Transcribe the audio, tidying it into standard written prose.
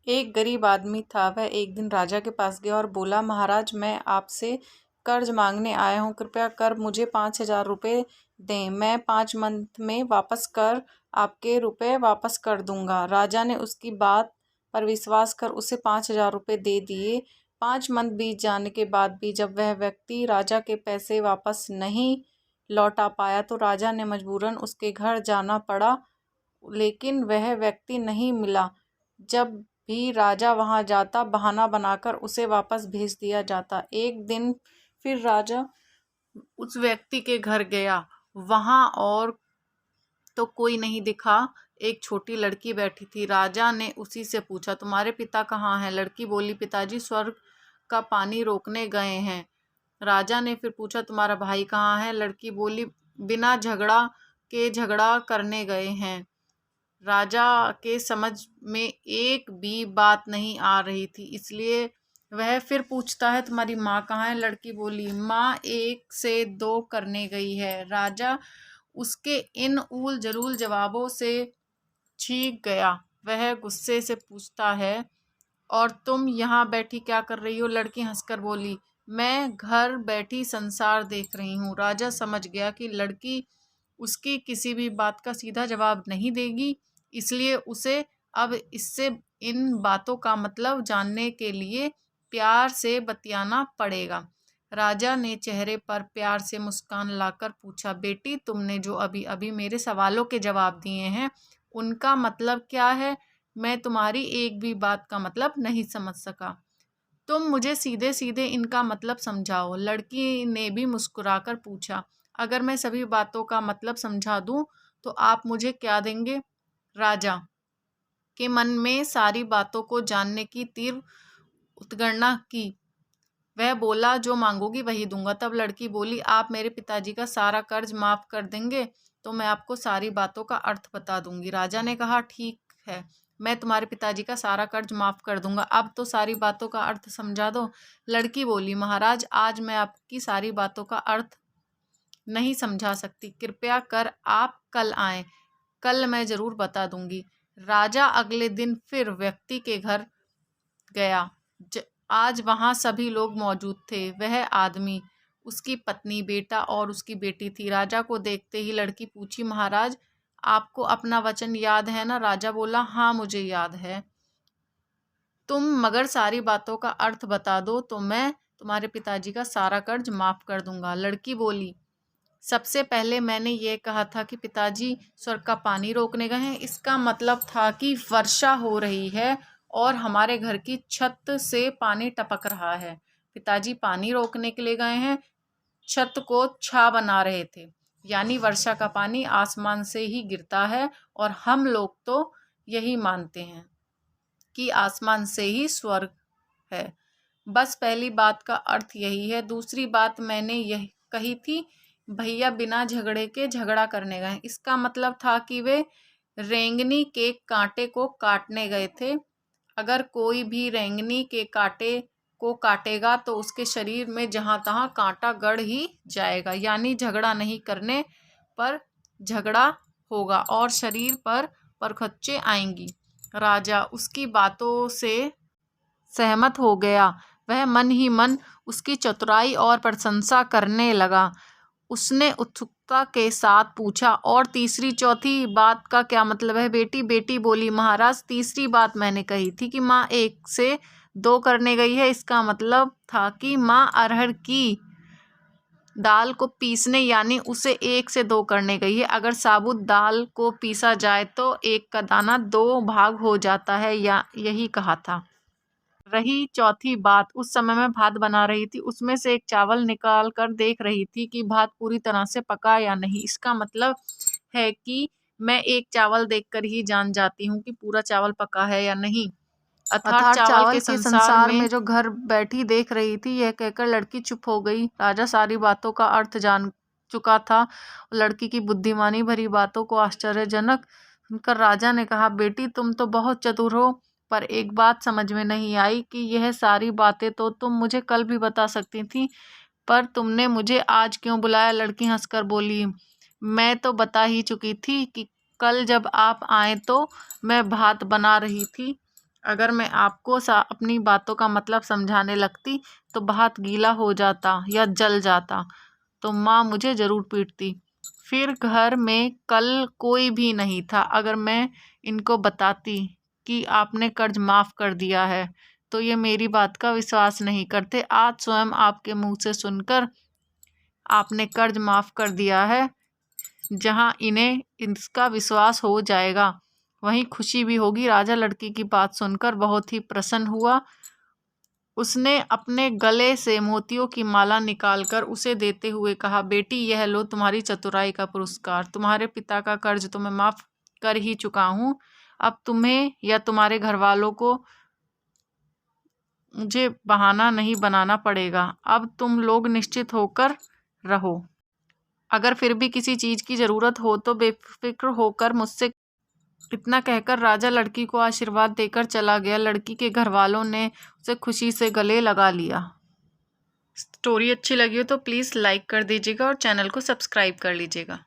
एक गरीब आदमी था। वह एक दिन राजा के पास गया और बोला, महाराज, मैं आपसे कर्ज मांगने आया हूँ, कृपया कर मुझे 5,000 रुपये दें। मैं 5 मंथ में वापस कर आपके रुपए वापस कर दूंगा। राजा ने उसकी बात पर विश्वास कर उसे 5,000 रुपये दे दिए। 5 मंथ बीत जाने के बाद भी जब वह व्यक्ति राजा के पैसे वापस नहीं लौटा पाया तो राजा ने मजबूरन उसके घर जाना पड़ा, लेकिन वह व्यक्ति नहीं मिला। जब भी राजा वहां जाता, बहाना बनाकर उसे वापस भेज दिया जाता। एक दिन फिर राजा उस व्यक्ति के घर गया। वहां और तो कोई नहीं दिखा, एक छोटी लड़की बैठी थी। राजा ने उसी से पूछा, तुम्हारे पिता कहाँ हैं? लड़की बोली, पिताजी स्वर्ग का पानी रोकने गए हैं। राजा ने फिर पूछा, तुम्हारा भाई कहाँ है? लड़की बोली, बिना झगड़ा के झगड़ा करने गए हैं। राजा के समझ में एक भी बात नहीं आ रही थी, इसलिए वह फिर पूछता है, तुम्हारी माँ कहाँ है? लड़की बोली, माँ 1 से 2 करने गई है। राजा उसके इन ऊल जलूल जवाबों से चीख गया। वह गुस्से से पूछता है, और तुम यहाँ बैठी क्या कर रही हो? लड़की हंसकर बोली, मैं घर बैठी संसार देख रही हूँ। राजा समझ गया कि लड़की उसकी किसी भी बात का सीधा जवाब नहीं देगी, इसलिए उसे अब इससे इन बातों का मतलब जानने के लिए प्यार से बतियाना पड़ेगा। राजा ने चेहरे पर प्यार से मुस्कान लाकर पूछा, बेटी, तुमने जो अभी अभी मेरे सवालों के जवाब दिए हैं, उनका मतलब क्या है? मैं तुम्हारी एक भी बात का मतलब नहीं समझ सका। तुम मुझे सीधे सीधे इनका मतलब समझाओ। लड़की ने भी मुस्कुराकर पूछा, अगर मैं सभी बातों का मतलब समझा दूं तो आप मुझे क्या देंगे? राजा के मन में सारी बातों को जानने की तीव्र उत्कंठा की। वह बोला, जो मांगोगी वही दूंगा। तब लड़की बोली, आप मेरे पिताजी का सारा कर्ज माफ कर देंगे तो मैं आपको सारी बातों का अर्थ बता दूंगी। राजा ने कहा, ठीक है, मैं तुम्हारे पिताजी का सारा कर्ज माफ कर दूंगा, अब तो सारी बातों का अर्थ समझा दो। लड़की बोली, महाराज, आज मैं आपकी सारी बातों का अर्थ नहीं समझा सकती, कृपया कर आप कल आएं, कल मैं जरूर बता दूंगी। राजा अगले दिन फिर व्यक्ति के घर गया। आज वहां सभी लोग मौजूद थे। वह आदमी, उसकी पत्नी, बेटा और उसकी बेटी थी। राजा को देखते ही लड़की पूछी, महाराज, आपको अपना वचन याद है ना? राजा बोला, हाँ, मुझे याद है। तुम मगर सारी बातों का अर्थ बता दो तो मैं तुम्हारे पिताजी का सारा कर्ज माफ कर दूंगा। लड़की बोली, सबसे पहले मैंने ये कहा था कि पिताजी स्वर्ग का पानी रोकने गए हैं। इसका मतलब था कि वर्षा हो रही है और हमारे घर की छत से पानी टपक रहा है। पिताजी पानी रोकने के लिए गए हैं, छत को छा बना रहे थे, यानी वर्षा का पानी आसमान से ही गिरता है और हम लोग तो यही मानते हैं कि आसमान से ही स्वर्ग है। बस पहली बात का अर्थ यही है। दूसरी बात मैंने यह कही थी, भैया बिना झगड़े के झगड़ा करने गए। इसका मतलब था कि वे रेंगनी के कांटे को काटने गए थे। अगर कोई भी रेंगनी के कांटे को काटेगा तो उसके शरीर में जहां तहां कांटा गड़ ही जाएगा, यानी झगड़ा नहीं करने पर झगड़ा होगा और शरीर पर परखच्चे आएंगी। राजा उसकी बातों से सहमत हो गया। वह मन ही मन उसकी चतुराई और प्रशंसा करने लगा। उसने उत्सुकता के साथ पूछा, और तीसरी चौथी बात का क्या मतलब है बेटी? बेटी बोली, महाराज, तीसरी बात मैंने कही थी कि माँ 1 से 2 करने गई है। इसका मतलब था कि माँ अरहर की दाल को पीसने यानी उसे 1 से 2 करने गई है। अगर साबुत दाल को पीसा जाए तो 1 का दाना 2 भाग हो जाता है, या यही कहा था। रही चौथी बात, उस समय मैं भात बना रही थी, उसमें से एक चावल निकाल कर देख रही थी कि भात पूरी तरह से पका या नहीं। इसका मतलब है कि मैं एक चावल देखकर ही जान जाती हूँ कि पूरा चावल पका है या नहीं। अर्थात चावल के संसार में जो घर बैठी देख रही थी। यह कहकर लड़की चुप हो गई। राजा सारी बातों का अर्थ जान चुका था। लड़की की बुद्धिमानी भरी बातों को आश्चर्यजनक सुनकर राजा ने कहा, बेटी, तुम तो बहुत चतुर हो, पर एक बात समझ में नहीं आई कि यह सारी बातें तो तुम मुझे कल भी बता सकती थी, पर तुमने मुझे आज क्यों बुलाया? लड़की हंसकर बोली, मैं तो बता ही चुकी थी कि कल जब आप आए तो मैं भात बना रही थी अगर मैं आपको अपनी बातों का मतलब समझाने लगती तो हाथ गीला हो जाता या जल जाता, तो माँ मुझे ज़रूर पीटती। फिर घर में कल कोई भी नहीं था। अगर मैं इनको बताती कि आपने कर्ज माफ़ कर दिया है तो ये मेरी बात का विश्वास नहीं करते। आज स्वयं आपके मुंह से सुनकर आपने कर्ज माफ़ कर दिया है, जहां इन्हें इसका विश्वास हो जाएगा वहीं खुशी भी होगी। राजा लड़की की बात सुनकर बहुत ही प्रसन्न हुआ। उसने अपने गले से मोतियों की माला निकालकर उसे देते हुए कहा, बेटी यह लो तुम्हारी चतुराई का पुरस्कार। तुम्हारे पिता का कर्ज तो मैं माफ कर ही चुका हूँ। अब तुम्हें या तुम्हारे घर वालों को मुझे बहाना नहीं बनाना पड़ेगा। अब तुम लोग निश्चित होकर रहो। अगर फिर भी किसी चीज की जरूरत हो तो बेफिक्र होकर मुझसे। इतना कहकर राजा लड़की को आशीर्वाद देकर चला गया। लड़की के घर वालों ने उसे खुशी से गले लगा लिया। स्टोरी अच्छी लगी हो तो प्लीज़ लाइक कर दीजिएगा और चैनल को सब्सक्राइब कर लीजिएगा।